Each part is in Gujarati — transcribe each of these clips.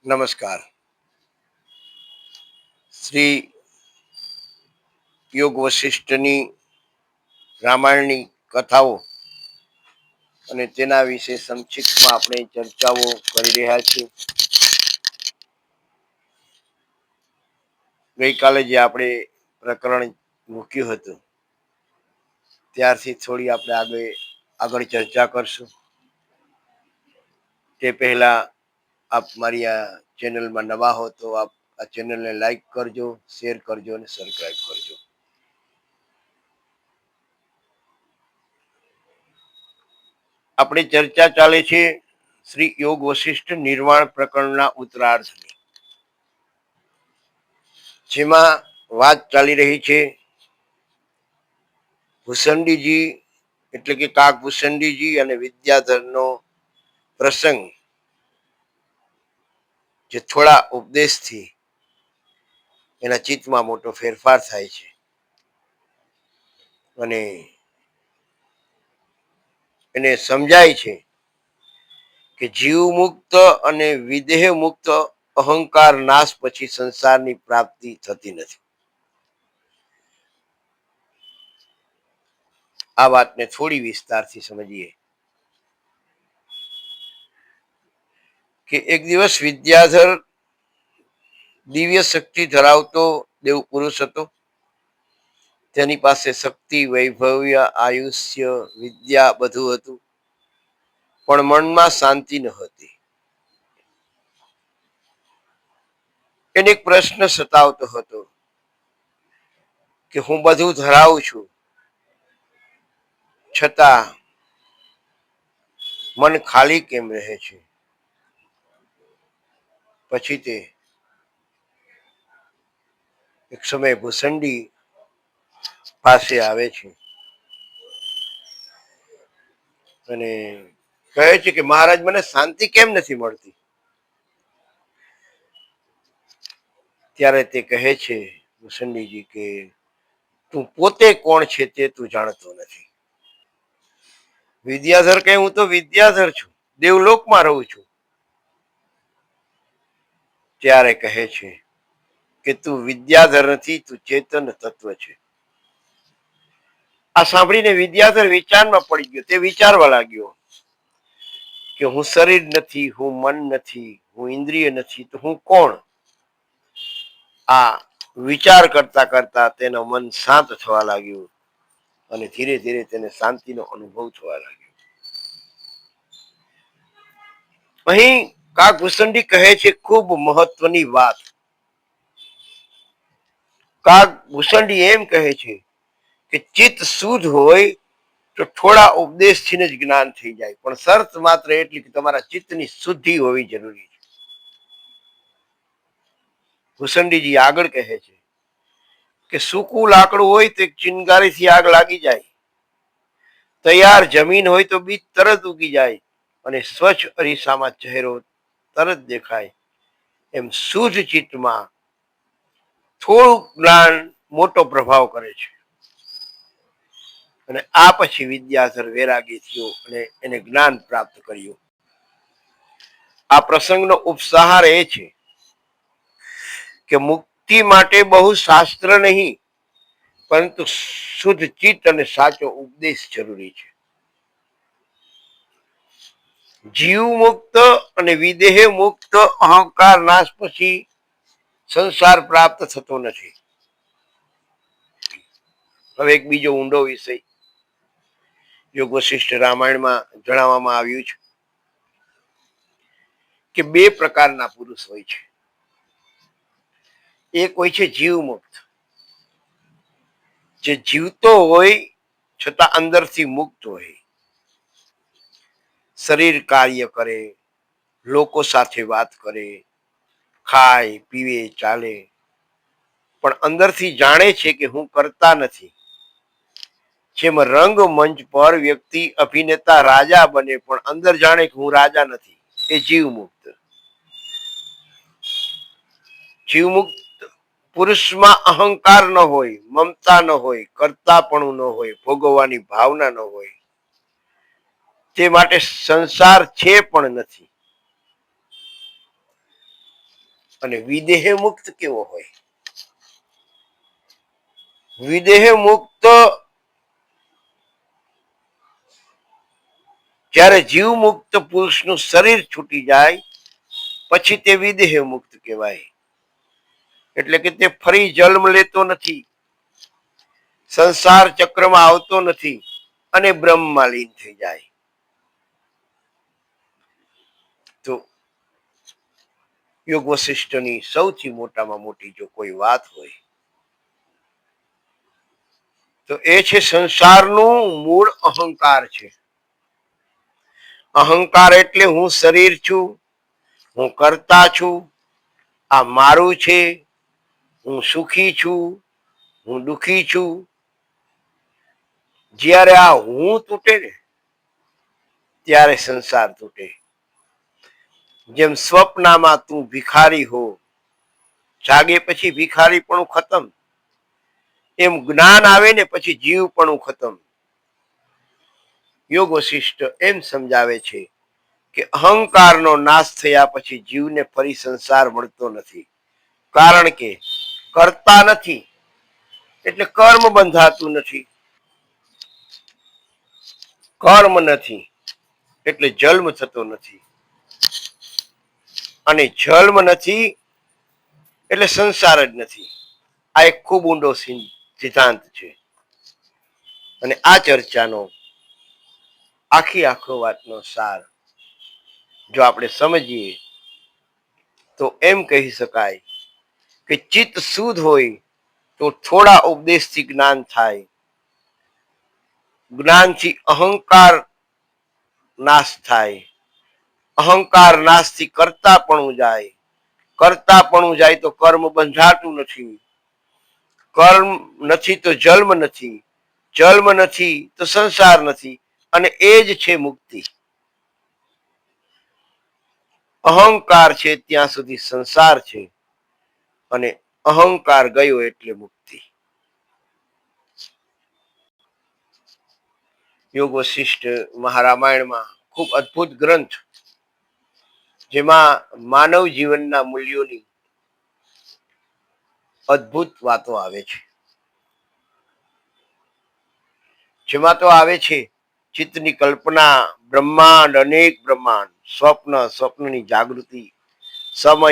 નમસ્કાર. શ્રી યોગ વશિષ્ઠની રામાયણની કથાઓ અને તેના વિશે સંક્ષિપ્તમાં આપણે ચર્ચાઓ કરી રહ્યા છીએ. ગઈકાલે જે આપણે પ્રકરણ મૂક્યું હતું ત્યારથી થોડી આપણે આગળ ચર્ચા કરશું. તે પહેલા આપ મારી આ ચેનલમાં નવા હો તો આપ આ ચેનલને લાઈક કરજો, શેર કરજો અને સબસ્ક્રાઈબ કરજો. આપણી ચર્ચા ચાલે છે શ્રી યોગ વશિષ્ઠ નિર્વાણ પ્રકરણના ઉત્તરાર્ધની, જેમાં વાત ચાલી રહી છે ભૂષંડીજી એટલે કે કાક ભૂષંડીજી અને વિદ્યાધરનો પ્રસંગ, જે થોડા ઉપદેશથી એના ચિત્તમાં મોટો ફેરફાર થાય છે અને એને સમજાય છે કે જીવ મુક્ત અને વિદેહ મુક્ત અહંકાર નાશ પછી સંસારની પ્રાપ્તિ થતી નથી. આ વાતને થોડી વિસ્તારથી સમજીએ કે એક દિવસ વિદ્યાધર દિવ્ય શક્તિ ધરાવતો દેવ પુરુષ હતો. તેની પાસે શક્તિ, વૈભવ્ય, આયુષ્ય, વિદ્યા બધું હતું, પણ મનમાં શાંતિ ન હતી. એને એક પ્રશ્ન સતાવતો હતો કે હું બધું ધરાવું છું, છતાં મન ખાલી કેમ રહે છે. પછી તે એક સમય ભૂષંડી પાસે આવે છે અને કહે છે કે મહારાજ, મને શાંતિ કેમ નથી મળતી? ત્યારે તે કહે છે ભૂષંડીજી કે તું પોતે કોણ છે તે તું જાણતો નથી. વિદ્યાધર કહે, હું તો વિદ્યાધર છું, દેવલોકમાં રહું છું. ત્યારે કહે છે કે તું વિદ્યાધર નથી, તું ચેતન તત્વ છે. આ સાંભળીને વિદ્યાધર વિચારમાં પડી ગયો. તે વિચારવા લાગ્યો કે હું શરીર નથી, હું મન નથી, હું ઇન્દ્રિય નથી, તો હું કોણ? આ વિચાર કરતા કરતા તેનું મન શાંત થવા લાગ્યું અને ધીરે ધીરે તેને શાંતિનો અનુભવ થવા લાગ્યો. અહીં કાકભૂષણજી કહે છે ખૂબ મહત્વની વાત. કાકભૂષણજી એમ કહે છે કે ચિત્ત શુદ્ધ હોય તો થોડા ઉપદેશથી જ જ્ઞાન થઈ જાય, પણ શરત માત્ર એટલી કે તમારા ચિત્તની શુદ્ધિ હોવી જરૂરી છે. ભૂષંડીજી આગળ કહે છે કે સૂકું લાકડું હોય તો ચિનગારીથી આગ લાગી જાય, તૈયાર જમીન હોય તો બીજ તરત ઉગી જાય અને સ્વચ્છ અરીસામાં ચહેરો તરત દેખાય. એમ શુદ્ધ ચિત્તમાં થોડુંક જ્ઞાન મોટો પ્રભાવ કરે છે. અને આ પછી વિદ્યાધર વૈરાગી થયો અને એને જ્ઞાન પ્રાપ્ત કર્યું. આ પ્રસંગનો ઉપસાર એ છે કે મુક્તિ માટે બહુ શાસ્ત્ર નહીં, પરંતુ શુદ્ધ ચિત્ત અને સાચો ઉપદેશ જરૂરી છે. જીવ મુક્ત અને વિદેહ મુક્ત અહંકાર નાશ પછી સંસાર પ્રાપ્ત થતો નથી. હવે એક બીજો ઊંડો વિષય યોગ વશિષ્ઠ રામાયણમાં જણાવવામાં આવ્યું છે કે બે પ્રકારના પુરુષ હોય છે. એક હોય છે જીવ મુક્ત, જે જીવતો હોય છતાં અંદરથી મુક્ત હોય, શરીર કાર્ય કરે, લોકો સાથે વાત કરે, ખાય પીવે ચાલે, પણ અંદરથી જાણે છે કે હું કરતા નથી. જેમ રંગમંચ પર વ્યક્તિ અભિનેતા રાજા બને પણ અંદર જાણે કે હું રાજા નથી, એ જીવ મુક્ત. જીવ મુક્ત પુરુષમાં અહંકાર ન હોય, મમતા ન હોય, કરતાપણું ન હોય, ભોગવવાની ભાવના ન હોય, તે માટે સંસાર છે પણ નથી. અને વિદેહ મુક્ત કેવો હોય? વિદેહ મુક્ત જ્યારે જીવ મુક્ત પુરુષનું શરીર છૂટી જાય પછી તે વિદેહ મુક્ત કહેવાય. એટલે કે તે ફરી જન્મ લેતો નથી, સંસાર ચક્રમાં આવતો નથી અને બ્રહ્મમાં લીન થઈ જાય. તો યોગ વશિષ્ઠની સૌથી મોટામાં મોટી જો કોઈ વાત હોય તો એ છે સંસારનું મૂળ અહંકાર છે. અહંકાર એટલે હું શરીર છું, હું કરતા છું, આ મારું છે, હું સુખી છું, હું દુખી છું. જ્યારે આ હું તૂટે ને ત્યારે સંસાર તૂટે. જેમ સ્વપ્નમાં તું ભિખારી હો, જાગે પછી ભિખારી પણ ખતમ, એમ જ્ઞાન આવે ને પછી જીવ પણ ખતમ. યોગ વશિષ્ઠ એમ સમજાવે છે કે અહંકારનો નાશ થયા પછી જીવને ફરી સંસાર મળતો નથી. કારણ કે કરતા નથી એટલે કર્મ બંધાતું નથી, કર્મ નથી એટલે જન્મ થતો નથી, અને જન્મ નથી એટલે સંસાર જ નથી. આ એક ખૂબ ઊંડો સિદ્ધાંત છે. અને આ ચર્ચાનો આખો વાતનો સાર જો આપણે સમજીએ તો એમ કહી શકાય કે ચિત્ત શુદ્ધ હોય તો થોડા ઉપદેશથી જ્ઞાન થાય, જ્ઞાનથી અહંકાર નાશ થાય, અહંકાર નાશથી કરતા પણ જાય, કરતા પણ જાય તો કર્મ બંધાતું નથી, કર્મ નથી તો જન્મ નથી, જન્મ નથી તો સંસાર નથી, અને એ જ છે મુક્તિ. અહંકાર છે ત્યાં સુધી સંસાર છે, અને અહંકાર ગયો એટલે મુક્તિ. યોગ વશિષ્ઠ મહારામાયણમાં ખૂબ અદ્ભુત ગ્રંથ, જેમાં માનવ જીવનના મૂલ્યોની અદ્ભુત વાતો આવે છે. જેમાં તો આવે છે ચિત્તની કલ્પના, બ્રહ્માંડ, અનેક બ્રહ્માંડ, સ્વપ્ન, સ્વપ્નની જાગૃતિ, સમય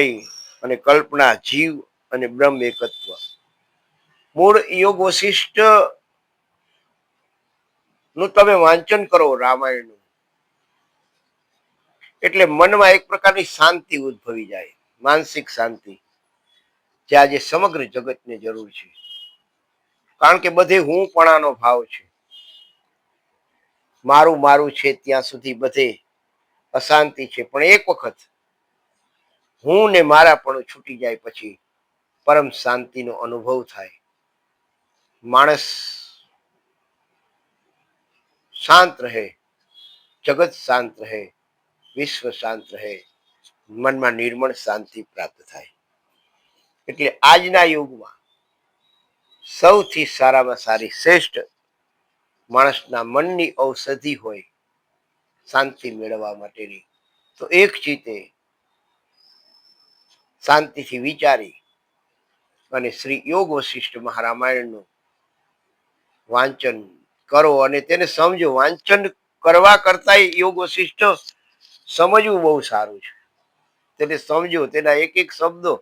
અને કલ્પના, જીવ અને બ્રહ્મ એકત્વ. મૂળ યોગ વશિષ્ઠ નું તમે વાંચન કરો રામાયણનું, એટલે મનમાં એક પ્રકારની શાંતિ ઉદ્ભવી જાય, માનસિક શાંતિ, જે આજે સમગ્ર જગતને જરૂર છે. કારણ કે બધે હું પણાનો ભાવ છે, મારું મારું છે ત્યાં સુધી બધે અશાંતિ છે. પણ એક વખત હું ને મારા પણ છૂટી જાય પછી પરમ શાંતિનો અનુભવ થાય. માણસ શાંત રહે, જગત શાંત રહે, વિશ્વ શાંત રહે, મનમાં નિર્મળ શાંતિ પ્રાપ્ત થાય. એટલે આજના યુગમાં સૌથી સારામાં સારી શ્રેષ્ઠ માણસના મનની ઔષધિ હોય શાંતિ મેળવવા માટેની, તો એક ચીતે શાંતિથી વિચારી અને શ્રી યોગ વશિષ્ઠ મહારામાયણનું વાંચન કરો અને તેને સમજો. વાંચન કરવા કરતા યોગ વશિષ્ઠ સમજવું બહુ સારું છે. તેને સમજો, તેના એક એક શબ્દો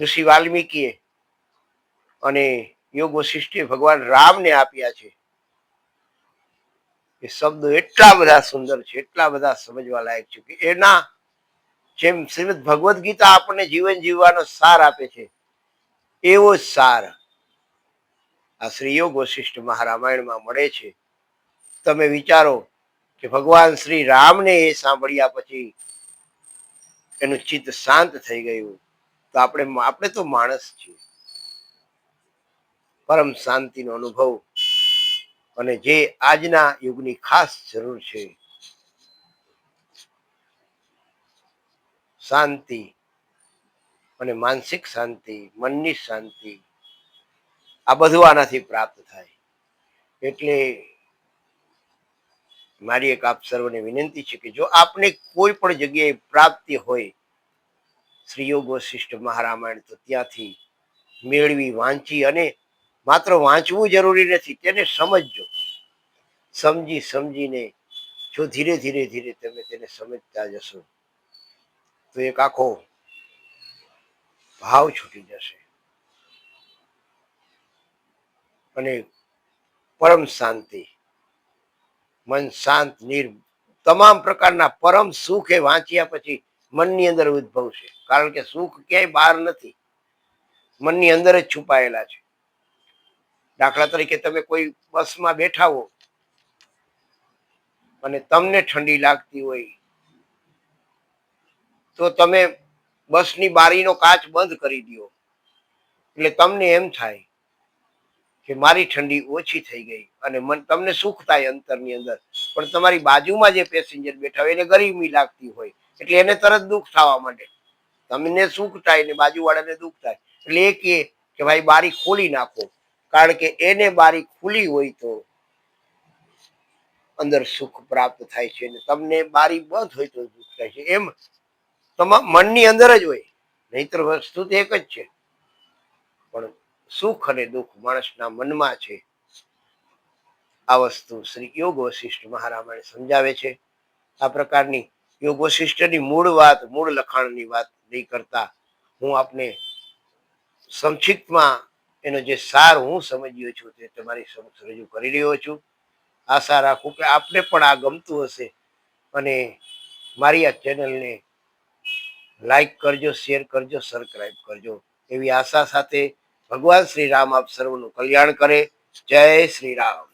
ઋષિ વાલ્મીકીએ અને યોગ વશિષ્ઠે ભગવાન રામને આપ્યા છે. એ શબ્દો એટલા બધા સુંદર છે, એટલા બધા સમજવા લાયક છે કે એના જેમ શ્રીમદ ભગવદ્ ગીતા આપણને જીવન જીવવાનો સાર આપે છે, એવો જ સાર આ શ્રી યોગ વશિષ્ઠ મહારામાયણમાં મળે છે. તમે વિચારો કે ભગવાન શ્રી રામને એ સાંભળ્યા પછી એનું ચિત્ત શાંત થઈ ગયું, તો આપણે તો માણસ છીએ. પરમ શાંતિનો અનુભવ, અને જે આજના યુગની ખાસ જરૂર છે, શાંતિ અને માનસિક શાંતિ, મનની શાંતિ, આ બધું આનાથી પ્રાપ્ત થાય. એટલે મારી એક આપ સર્વને વિનંતી છે કે જો આપને કોઈ પણ જગ્યાએ પ્રાપ્તિ હોય શ્રી યોગ વશિષ્ઠ મહારામાયણ, તો ત્યાંથી મેળવી, વાંચી, અને માત્ર વાંચવું જરૂરી નથી, તેને સમજજો. સમજી સમજીને જો ધીરે ધીરે ધીરે તમે તેને સમજતા જશો તો એક આખો ભાવ છૂટી જશે અને પરમ શાંતિ, મન શાંત, તમામ પ્રકારના પરમ સુખ એ વાંચ્યા પછી મનની અંદર ઉદ્ભવશે. કારણ કે સુખ ક્યાંય બહાર નથી, મનની અંદર જ છુપાયેલા છે. દાખલા તરીકે તમે કોઈ બસમાં બેઠા હો અને તમને ઠંડી લાગતી હોય તો તમે બસની બારીનો કાચ બંધ કરી દો, એટલે તમને એમ થાય કે મારી ઠંડી ઓછી થઈ ગઈ અને તમને સુખ થાય અંતરની અંદર. પણ તમારી બાજુમાં જે પેસેન્જર બેઠા હોય એને ગરમી લાગતી હોય એટલે એને તરત દુઃખ થવા માંડે. તમને સુખ થાય ને બાજુવાળાને દુઃખ થાય, એટલે એ કહે કે ભાઈ બારી ખોલી નાખો, કારણ કે એને બારી ખુલી હોય તો અંદર સુખ પ્રાપ્ત થાય છે, અને તમને બારી બંધ હોય તો દુઃખ થાય છે. એમ તમામ મનની અંદર જ હોય, નહીતર વસ્તુ તો એક જ છે, પણ સુખ અને દુઃખ માણસના મનમાં છે. આ વસ્તુ શ્રી યોગ વશિષ્ઠ મહારામાયણ સમજાવે છે. આ પ્રકારની યોગ વશિષ્ઠની મૂળ વાત, મૂળ લખાણની વાત નહીં કરતા હું આપને સંક્ષિપ્તમાં એનો જે સાર હું સમજ્યો છું તે તમારી સમક્ષ રજૂ કરી રહ્યો છું. આશા રાખું કે આપને પણ આ ગમતું હશે અને મારી આ ચેનલને લાઈક કરજો, શેર કરજો, સબસ્ક્રાઈબ કરજો, એવી આશા સાથે ભગવાન શ્રી રામ આપ સર્વનું કલ્યાણ કરે. જય શ્રી રામ.